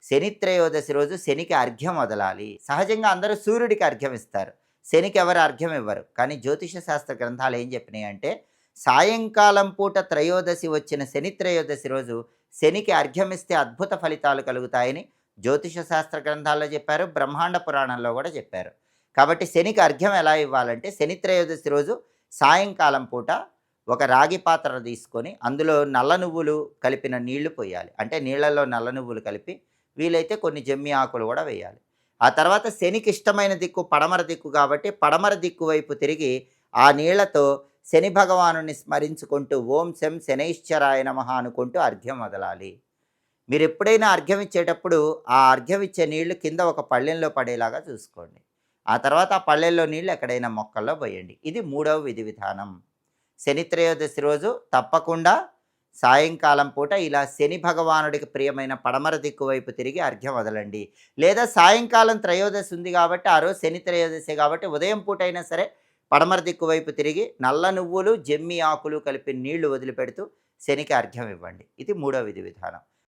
శని త్రయోదశి రోజు శనికి అర్ఘ్యం వదలాలి. సహజంగా అందరూ సూర్యుడికి అర్ఘ్యం ఇస్తారు. శనికి ఎవరు అర్ఘ్యం ఇవ్వరు. కానీ జ్యోతిష శాస్త్ర గ్రంథాలు ఏం చెప్పినాయంటే, సాయంకాలం పూట త్రయోదశి వచ్చిన శని త్రయోదశి రోజు శనికి అర్ఘ్యం ఇస్తే అద్భుత ఫలితాలు కలుగుతాయని జ్యోతిష శాస్త్ర గ్రంథాల్లో చెప్పారు. బ్రహ్మాండ పురాణంలో కూడా చెప్పారు. కాబట్టి శనికి అర్ఘ్యం ఎలా ఇవ్వాలంటే, శని త్రయోదశి రోజు సాయంకాలం పూట ఒక రాగి పాత్ర తీసుకొని అందులో నల్ల నువ్వులు కలిపిన నీళ్లు పోయాలి. అంటే నీళ్లలో నల్ల నువ్వులు కలిపి వీలైతే కొన్ని జమ్మి ఆకులు కూడా వేయాలి. ఆ తర్వాత శనికి ఇష్టమైన దిక్కు పడమర దిక్కు కాబట్టి పడమర దిక్కు వైపు తిరిగి ఆ నీళ్లతో శని భగవానుని స్మరించుకుంటూ ఓం శం శనైశ్చరాయ నమః అనుకుంటూ అర్ఘ్యం వదలాలి. మీరు ఎప్పుడైనా అర్ఘ్యం ఇచ్చేటప్పుడు ఆ అర్ఘ్యం ఇచ్చే నీళ్లు కింద ఒక పళ్ళెంలో పడేలాగా చూసుకోండి. ఆ తర్వాత ఆ పళ్ళెంలో నీళ్లు ఎక్కడైనా మొక్కల్లో పోయండి. ఇది మూడవ విధి విధానం. శని త్రయోదశి రోజు తప్పకుండా సాయంకాలం పూట ఇలా శని భగవానుడికి ప్రియమైన పడమర దిక్కు వైపు తిరిగి అర్ఘ్యం వదలండి. లేదా సాయంకాలం త్రయోదశి ఉంది కాబట్టి ఆ రోజు శని త్రయోదశి కాబట్టి ఉదయం పూట అయినా సరే పడమర దిక్కు వైపు తిరిగి నల్ల నువ్వులు జమ్మి ఆకులు కలిపి నీళ్లు వదిలిపెడుతూ శనికి అర్ఘ్యం ఇవ్వండి. ఇది మూడో విధి విధానం.